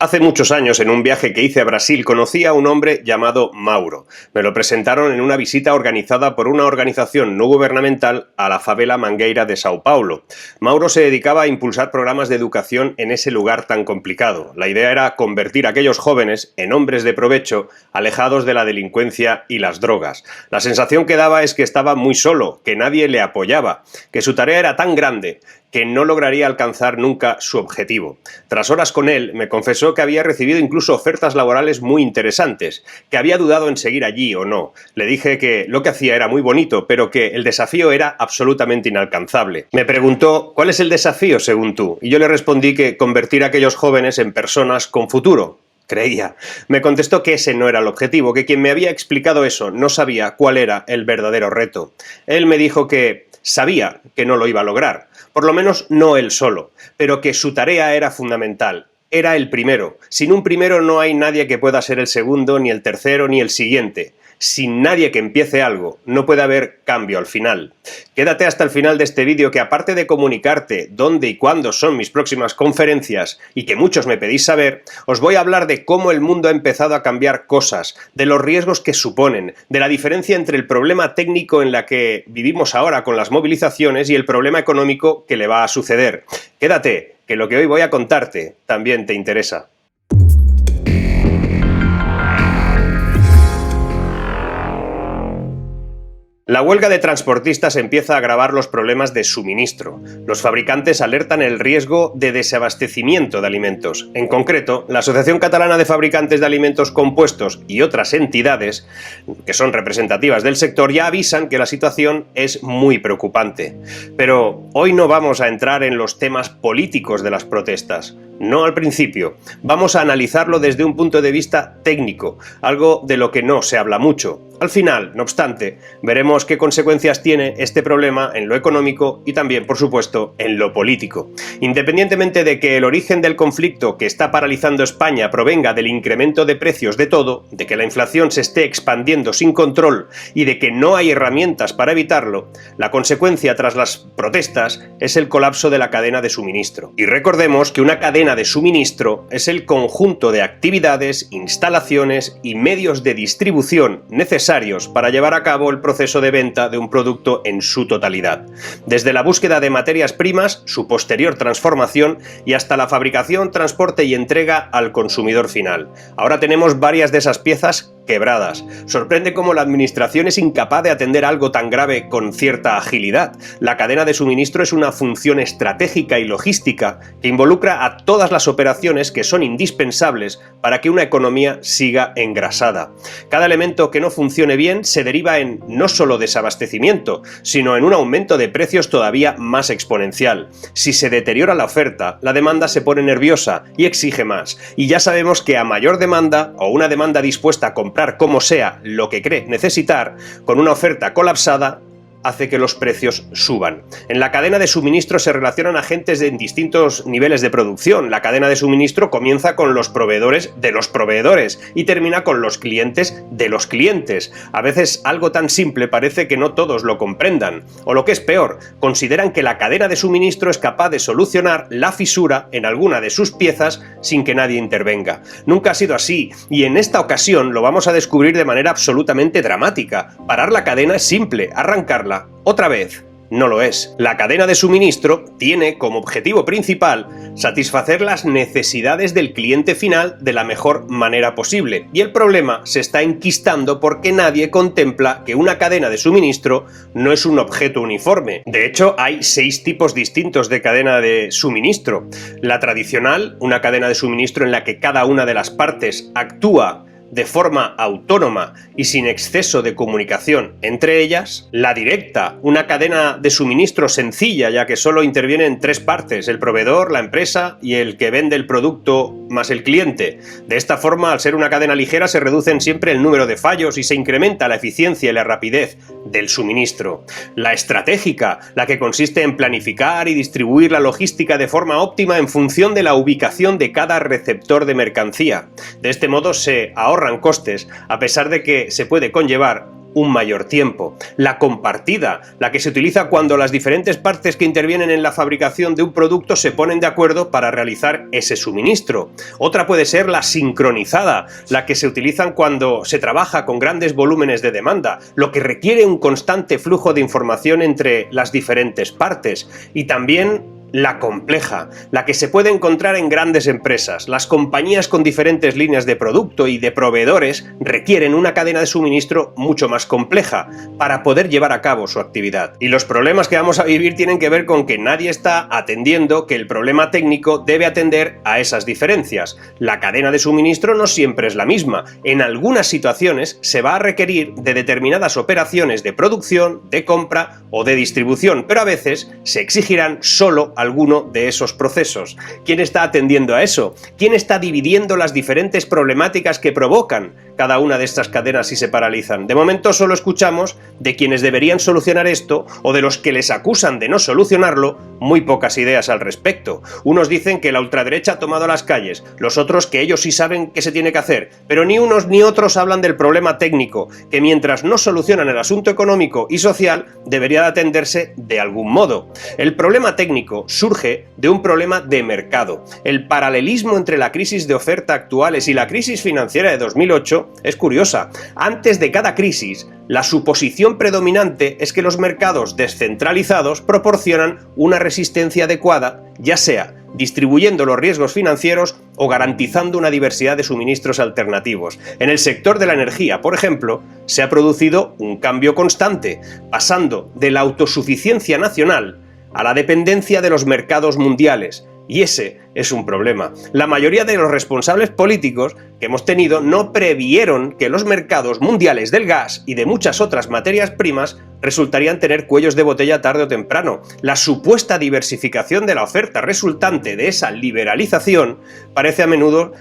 Hace muchos años, en un viaje que hice a Brasil, conocí a un hombre llamado Mauro. Me lo presentaron en una visita organizada por una organización no gubernamental a la favela Mangueira de Sao Paulo. Mauro se dedicaba a impulsar programas de educación en ese lugar tan complicado. La idea era convertir a aquellos jóvenes en hombres de provecho, alejados de la delincuencia y las drogas. La sensación que daba es que estaba muy solo, que nadie le apoyaba, que su tarea era tan grande que no lograría alcanzar nunca su objetivo. Tras horas con él, me confesó que había recibido incluso ofertas laborales muy interesantes, que había dudado en seguir allí o no. Le dije que lo que hacía era muy bonito, pero que el desafío era absolutamente inalcanzable. Me preguntó, ¿cuál es el desafío según tú? Y yo le respondí que convertir a aquellos jóvenes en personas con futuro. Creía. Me contestó que ese no era el objetivo, que quien me había explicado eso no sabía cuál era el verdadero reto. Él me dijo que sabía que no lo iba a lograr, por lo menos no él solo, pero que su tarea era fundamental. Era el primero. Sin un primero no hay nadie que pueda ser el segundo, ni el tercero, ni el siguiente. Sin nadie que empiece algo, no puede haber cambio al final. Quédate hasta el final de este vídeo, que aparte de comunicarte dónde y cuándo son mis próximas conferencias y que muchos me pedís saber, os voy a hablar de cómo el mundo ha empezado a cambiar cosas, de los riesgos que suponen, de la diferencia entre el problema técnico en la que vivimos ahora con las movilizaciones y el problema económico que le va a suceder. Quédate, que lo que hoy voy a contarte también te interesa. La huelga de transportistas empieza a agravar los problemas de suministro. Los fabricantes alertan el riesgo de desabastecimiento de alimentos. En concreto, la Asociación Catalana de Fabricantes de Alimentos Compuestos y otras entidades, que son representativas del sector, ya avisan que la situación es muy preocupante. Pero hoy no vamos a entrar en los temas políticos de las protestas. No al principio. Vamos a analizarlo desde un punto de vista técnico, algo de lo que no se habla mucho. Al final, no obstante, veremos qué consecuencias tiene este problema en lo económico y también, por supuesto, en lo político. Independientemente de que el origen del conflicto que está paralizando España provenga del incremento de precios de todo, de que la inflación se esté expandiendo sin control y de que no hay herramientas para evitarlo, la consecuencia tras las protestas es el colapso de la cadena de suministro. Y recordemos que una cadena de suministro es el conjunto de actividades, instalaciones y medios de distribución necesarios para llevar a cabo el proceso de venta de un producto en su totalidad. Desde la búsqueda de materias primas, su posterior transformación y hasta la fabricación, transporte y entrega al consumidor final. Ahora tenemos varias de esas piezas quebradas. Sorprende cómo la administración es incapaz de atender algo tan grave con cierta agilidad. La cadena de suministro es una función estratégica y logística que involucra a todas las operaciones que son indispensables para que una economía siga engrasada. Cada elemento que no funcione bien se deriva en no solo desabastecimiento, sino en un aumento de precios todavía más exponencial. Si se deteriora la oferta, la demanda se pone nerviosa y exige más. Y ya sabemos que a mayor demanda, o una demanda dispuesta a comprar como sea lo que cree necesitar, con una oferta colapsada, hace que los precios suban. En la cadena de suministro se relacionan agentes en distintos niveles de producción. La cadena de suministro comienza con los proveedores de los proveedores y termina con los clientes de los clientes. A veces algo tan simple parece que no todos lo comprendan. O lo que es peor, consideran que la cadena de suministro es capaz de solucionar la fisura en alguna de sus piezas sin que nadie intervenga. Nunca ha sido así, y en esta ocasión lo vamos a descubrir de manera absolutamente dramática. Parar la cadena es simple, arrancarla otra vez no lo es. La cadena de suministro tiene como objetivo principal satisfacer las necesidades del cliente final de la mejor manera posible, y el problema se está enquistando porque nadie contempla que una cadena de suministro no es un objeto uniforme. De hecho, hay 6 tipos distintos de cadena de suministro. La tradicional, una cadena de suministro en la que cada una de las partes actúa de forma autónoma y sin exceso de comunicación entre ellas. La directa, una cadena de suministro sencilla, ya que solo intervienen 3 partes, el proveedor, la empresa y el que vende el producto más el cliente. De esta forma, al ser una cadena ligera, se reducen siempre el número de fallos y se incrementa la eficiencia y la rapidez del suministro. La estratégica, la que consiste en planificar y distribuir la logística de forma óptima en función de la ubicación de cada receptor de mercancía. De este modo se ahorran costes, a pesar de que se puede conllevar un mayor tiempo. La compartida, la que se utiliza cuando las diferentes partes que intervienen en la fabricación de un producto se ponen de acuerdo para realizar ese suministro. Otra puede ser la sincronizada, la que se utilizan cuando se trabaja con grandes volúmenes de demanda, lo que requiere un constante flujo de información entre las diferentes partes. Y también la compleja, la que se puede encontrar en grandes empresas. Las compañías con diferentes líneas de producto y de proveedores requieren una cadena de suministro mucho más compleja para poder llevar a cabo su actividad. Y los problemas que vamos a vivir tienen que ver con que nadie está atendiendo que el problema técnico debe atender a esas diferencias. La cadena de suministro no siempre es la misma. En algunas situaciones se va a requerir de determinadas operaciones de producción, de compra o de distribución, pero a veces se exigirán solo alguno de esos procesos. ¿Quién está atendiendo a eso? ¿Quién está dividiendo las diferentes problemáticas que provocan cada una de estas cadenas si se paralizan? De momento solo escuchamos de quienes deberían solucionar esto o de los que les acusan de no solucionarlo muy pocas ideas al respecto. Unos dicen que la ultraderecha ha tomado las calles, los otros que ellos sí saben qué se tiene que hacer, pero ni unos ni otros hablan del problema técnico, que mientras no solucionan el asunto económico y social, debería de atenderse de algún modo. El problema técnico surge de un problema de mercado. El paralelismo entre la crisis de oferta actuales y la crisis financiera de 2008 es curiosa. Antes de cada crisis, la suposición predominante es que los mercados descentralizados proporcionan una resistencia adecuada, ya sea distribuyendo los riesgos financieros o garantizando una diversidad de suministros alternativos. En el sector de la energía, por ejemplo, se ha producido un cambio constante, pasando de la autosuficiencia nacional a la dependencia de los mercados mundiales. Y ese es un problema. La mayoría de los responsables políticos que hemos tenido no previeron que los mercados mundiales del gas y de muchas otras materias primas resultarían tener cuellos de botella tarde o temprano. La supuesta diversificación de la oferta resultante de esa liberalización parece a menudo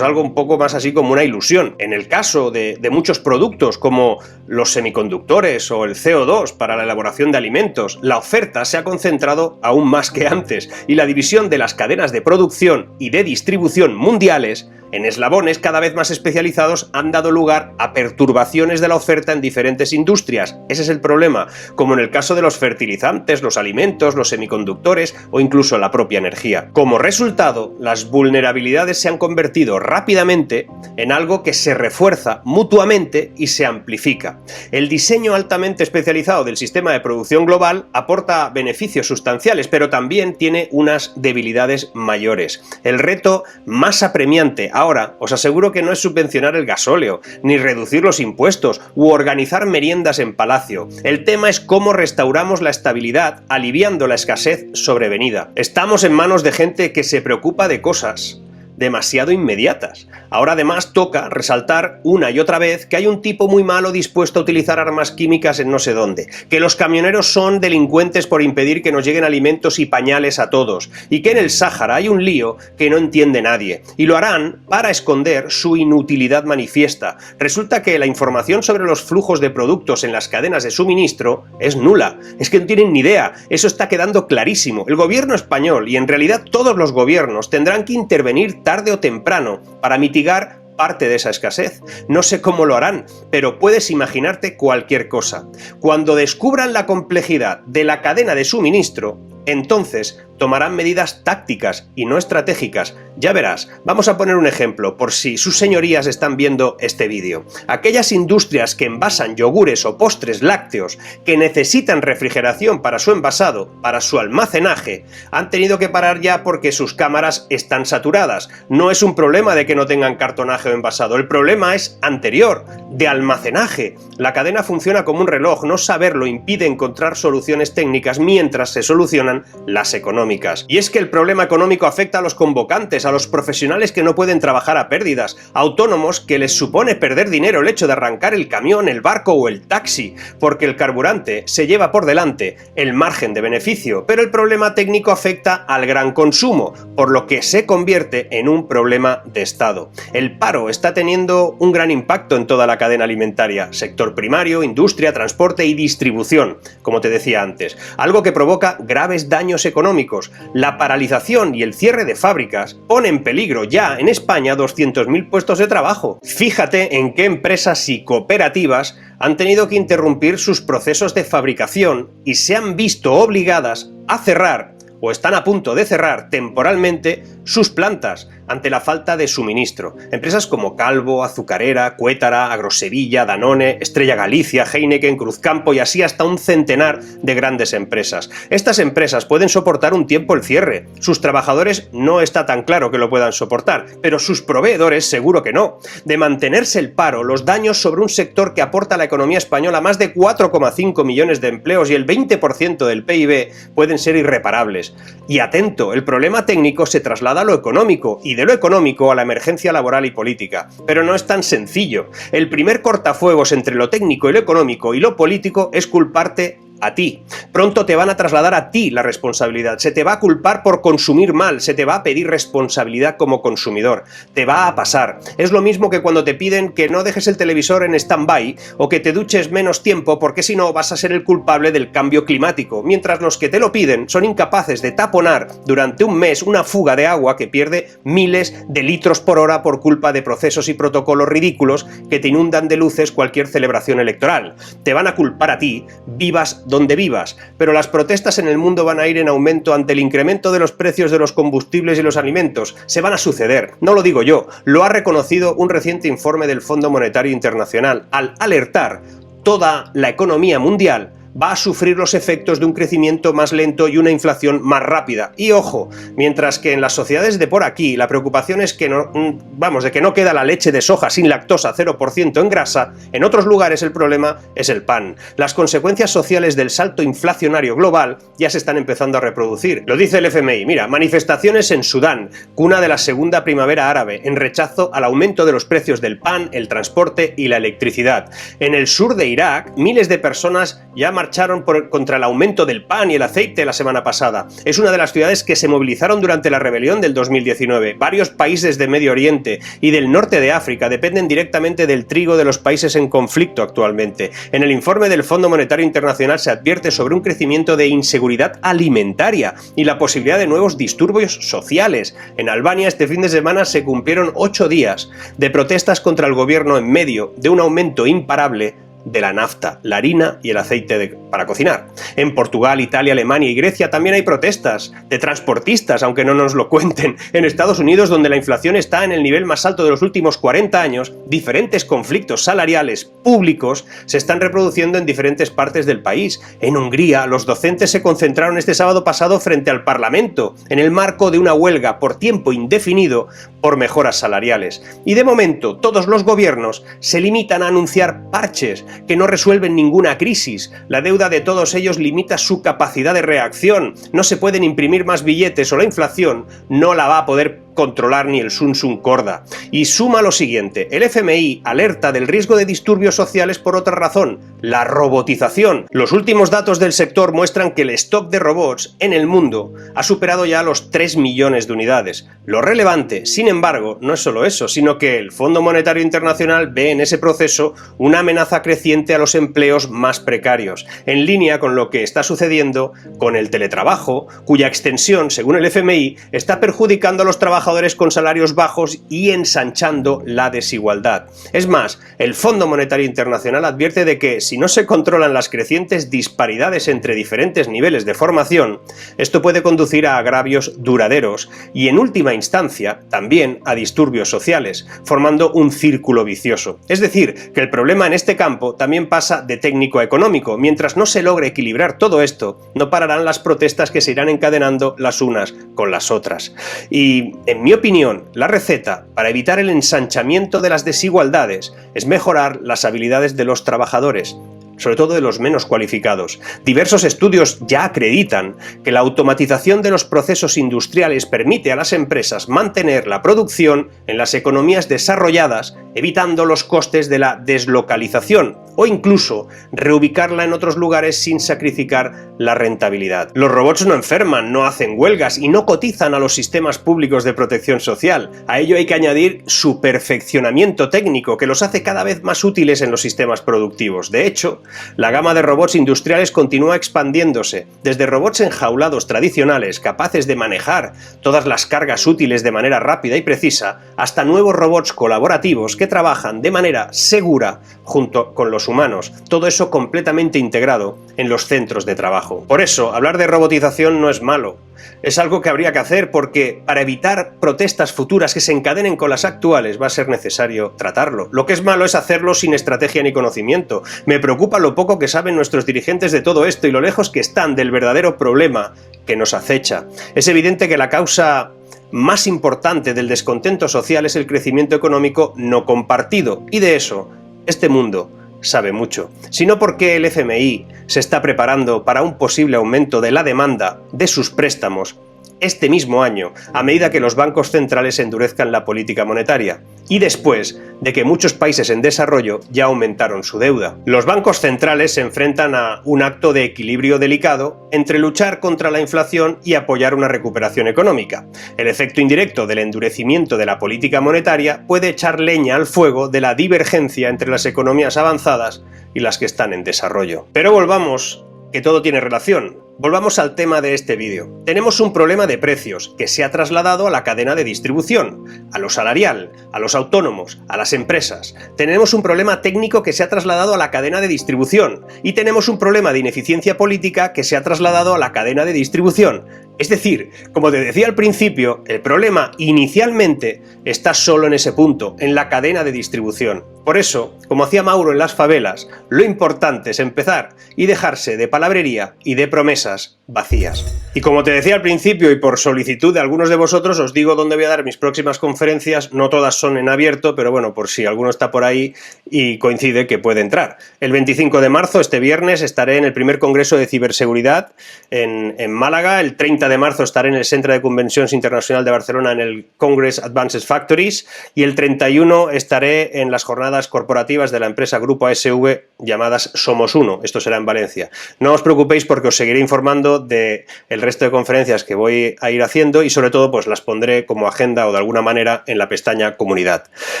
algo un poco más así como una ilusión. En el caso de muchos productos como los semiconductores o el CO2 para la elaboración de alimentos, la oferta se ha concentrado aún más que antes y la división de las cadenas de producción y de distribución mundiales en eslabones cada vez más especializados han dado lugar a perturbaciones de la oferta en diferentes industrias. Ese es el problema, como en el caso de los fertilizantes, los alimentos, los semiconductores o incluso la propia energía. Como resultado, las vulnerabilidades se han convertido rápidamente en algo que se refuerza mutuamente y se amplifica. El diseño altamente especializado del sistema de producción global aporta beneficios sustanciales, pero también tiene unas debilidades mayores. El reto más apremiante ahora, os aseguro que no es subvencionar el gasóleo, ni reducir los impuestos, u organizar meriendas en palacio. El tema es cómo restauramos la estabilidad, aliviando la escasez sobrevenida. Estamos en manos de gente que se preocupa de cosas demasiado inmediatas. Ahora además toca resaltar una y otra vez que hay un tipo muy malo dispuesto a utilizar armas químicas en no sé dónde, que los camioneros son delincuentes por impedir que nos lleguen alimentos y pañales a todos, y que en el Sáhara hay un lío que no entiende nadie, y lo harán para esconder su inutilidad manifiesta. Resulta que la información sobre los flujos de productos en las cadenas de suministro es nula, es que no tienen ni idea, eso está quedando clarísimo. El gobierno español, y en realidad todos los gobiernos, tendrán que intervenir tarde o temprano para mitigar parte de esa escasez. No sé cómo lo harán, pero puedes imaginarte cualquier cosa. Cuando descubran la complejidad de la cadena de suministro, entonces tomarán medidas tácticas y no estratégicas. Ya verás, vamos a poner un ejemplo por si sus señorías están viendo este vídeo. Aquellas industrias que envasan yogures o postres lácteos que necesitan refrigeración para su envasado, para su almacenaje, han tenido que parar ya porque sus cámaras están saturadas. No es un problema de que no tengan cartonaje o envasado, el problema es anterior, de almacenaje. La cadena funciona como un reloj, no saberlo impide encontrar soluciones técnicas mientras se solucionan las económicas. Y es que el problema económico afecta a los convocantes, a los profesionales que no pueden trabajar a pérdidas, a autónomos que les supone perder dinero el hecho de arrancar el camión, el barco o el taxi, porque el carburante se lleva por delante el margen de beneficio, pero el problema técnico afecta al gran consumo, por lo que se convierte en un problema de Estado. El paro está teniendo un gran impacto en toda la cadena alimentaria, sector primario, industria, transporte y distribución, como te decía antes, algo que provoca graves graves daños económicos. La paralización y el cierre de fábricas pone en peligro ya en España 200.000 puestos de trabajo. Fíjate en qué empresas y cooperativas han tenido que interrumpir sus procesos de fabricación y se han visto obligadas a cerrar o están a punto de cerrar temporalmente sus plantas ante la falta de suministro. Empresas como Calvo, Azucarera, Cuétara, Agrosevilla, Danone, Estrella Galicia, Heineken, Cruzcampo y así hasta un centenar de grandes empresas. Estas empresas pueden soportar un tiempo el cierre. Sus trabajadores no está tan claro que lo puedan soportar, pero sus proveedores seguro que no. De mantenerse el paro, los daños sobre un sector que aporta a la economía española más de 4,5 millones de empleos y el 20% del PIB pueden ser irreparables. Y atento, el problema técnico se traslada a lo económico y de lo económico a la emergencia laboral y política. Pero no es tan sencillo. El primer cortafuegos entre lo técnico y lo económico y lo político es culparte a ti. Pronto te van a trasladar a ti la responsabilidad. Se te va a culpar por consumir mal, se te va a pedir responsabilidad como consumidor. Te va a pasar. Es lo mismo que cuando te piden que no dejes el televisor en stand-by o que te duches menos tiempo porque si no vas a ser el culpable del cambio climático, mientras los que te lo piden son incapaces de taponar durante un mes una fuga de agua que pierde miles de litros por hora por culpa de procesos y protocolos ridículos que te inundan de luces cualquier celebración electoral. Te van a culpar a ti, vivas donde vivas, pero las protestas en el mundo van a ir en aumento ante el incremento de los precios de los combustibles y los alimentos. Se van a suceder, no lo digo yo, lo ha reconocido un reciente informe del Fondo Monetario Internacional al alertar toda la economía mundial va a sufrir los efectos de un crecimiento más lento y una inflación más rápida. Y ojo, mientras que en las sociedades de por aquí la preocupación es que de que no queda la leche de soja sin lactosa 0% en grasa, en otros lugares el problema es el pan. Las consecuencias sociales del salto inflacionario global ya se están empezando a reproducir. Lo dice el FMI. Mira, manifestaciones en Sudán, cuna de la segunda primavera árabe, en rechazo al aumento de los precios del pan, el transporte y la electricidad. En el sur de Irak, miles de personas ya marcharon contra el aumento del pan y el aceite la semana pasada. Es una de las ciudades que se movilizaron durante la rebelión del 2019. Varios países de Medio Oriente y del norte de África dependen directamente del trigo de los países en conflicto actualmente. En el informe del Fondo Monetario Internacional se advierte sobre un crecimiento de inseguridad alimentaria y la posibilidad de nuevos disturbios sociales. En Albania este fin de semana se cumplieron 8 días de protestas contra el gobierno en medio de un aumento imparable de la nafta, la harina y el aceite para cocinar. En Portugal, Italia, Alemania y Grecia también hay protestas de transportistas, aunque no nos lo cuenten. En Estados Unidos, donde la inflación está en el nivel más alto de los últimos 40 años, diferentes conflictos salariales públicos se están reproduciendo en diferentes partes del país. En Hungría, los docentes se concentraron este sábado pasado frente al Parlamento, en el marco de una huelga por tiempo indefinido por mejoras salariales. Y de momento, todos los gobiernos se limitan a anunciar parches que no resuelven ninguna crisis. La deuda de todos ellos limita su capacidad de reacción. No se pueden imprimir más billetes o la inflación no la va a poder controlar ni el Sun Sun Corda. Y suma lo siguiente, el FMI alerta del riesgo de disturbios sociales por otra razón, la robotización. Los últimos datos del sector muestran que el stock de robots en el mundo ha superado ya los 3 millones de unidades. Lo relevante, sin embargo, no es solo eso, sino que el Fondo Monetario Internacional ve en ese proceso una amenaza creciente a los empleos más precarios, en línea con lo que está sucediendo con el teletrabajo, cuya extensión, según el FMI, está perjudicando a los trabajadores con salarios bajos y ensanchando la desigualdad. Es más, el Fondo Monetario Internacional advierte de que si no se controlan las crecientes disparidades entre diferentes niveles de formación, esto puede conducir a agravios duraderos y, en última instancia, también a disturbios sociales, formando un círculo vicioso. Es decir, que el problema en este campo también pasa de técnico a económico. Mientras no se logre equilibrar todo esto, no pararán las protestas que se irán encadenando las unas con las otras. Y, en mi opinión, la receta para evitar el ensanchamiento de las desigualdades es mejorar las habilidades de los trabajadores, sobre todo de los menos cualificados. Diversos estudios ya acreditan que la automatización de los procesos industriales permite a las empresas mantener la producción en las economías desarrolladas, evitando los costes de la deslocalización. o incluso reubicarla en otros lugares sin sacrificar la rentabilidad. Los robots no enferman, no hacen huelgas y no cotizan a los sistemas públicos de protección social. A ello hay que añadir su perfeccionamiento técnico, que los hace cada vez más útiles en los sistemas productivos. De hecho, la gama de robots industriales continúa expandiéndose, desde robots enjaulados tradicionales capaces de manejar todas las cargas útiles de manera rápida y precisa, hasta nuevos robots colaborativos que trabajan de manera segura junto con los humanos, todo eso completamente integrado en los centros de trabajo. Por eso, hablar de robotización no es malo. Es algo que habría que hacer porque para evitar protestas futuras que se encadenen con las actuales va a ser necesario tratarlo. Lo que es malo es hacerlo sin estrategia ni conocimiento. Me preocupa lo poco que saben nuestros dirigentes de todo esto y lo lejos que están del verdadero problema que nos acecha. Es evidente que la causa más importante del descontento social es el crecimiento económico no compartido, y de eso este mundo sabe mucho, sino porque el FMI se está preparando para un posible aumento de la demanda de sus préstamos este mismo año, a medida que los bancos centrales endurezcan la política monetaria, y después de que muchos países en desarrollo ya aumentaron su deuda. Los bancos centrales se enfrentan a un acto de equilibrio delicado entre luchar contra la inflación y apoyar una recuperación económica. El efecto indirecto del endurecimiento de la política monetaria puede echar leña al fuego de la divergencia entre las economías avanzadas y las que están en desarrollo. Pero volvamos, que todo tiene relación. Volvamos al tema de este vídeo. Tenemos un problema de precios que se ha trasladado a la cadena de distribución, a lo salarial, a los autónomos, a las empresas. Tenemos un problema técnico que se ha trasladado a la cadena de distribución y tenemos un problema de ineficiencia política que se ha trasladado a la cadena de distribución. Es decir, como te decía al principio, el problema inicialmente está solo en ese punto, en la cadena de distribución. Por eso, como hacía Mauro en Las Favelas, lo importante es empezar y dejarse de palabrería y de promesas vacías. Y como te decía al principio y por solicitud de algunos de vosotros, os digo dónde voy a dar mis próximas conferencias. No todas son en abierto, pero bueno, por si alguno está por ahí y coincide que puede entrar. El 25 de marzo, este viernes, estaré en el primer Congreso de Ciberseguridad en Málaga. El 30 de marzo estaré en el Centre de Convencions Internacional de Barcelona en el Congress Advanced Factories y el 31 estaré en las jornadas corporativas de la empresa Grupo ASV llamadas Somos Uno. Esto será en Valencia. No os preocupéis porque os seguiré informando de el resto de conferencias que voy a ir haciendo y sobre todo pues las pondré como agenda o de alguna manera en la pestaña Comunidad.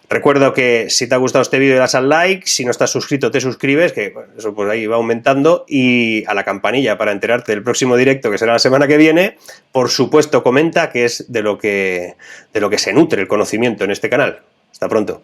Recuerdo que si te ha gustado este vídeo le das al like, si no estás suscrito te suscribes, que bueno, eso pues ahí va aumentando, y a la campanilla para enterarte del próximo directo que será la semana que viene. Por supuesto comenta, que es de lo que se nutre el conocimiento en este canal. Hasta pronto.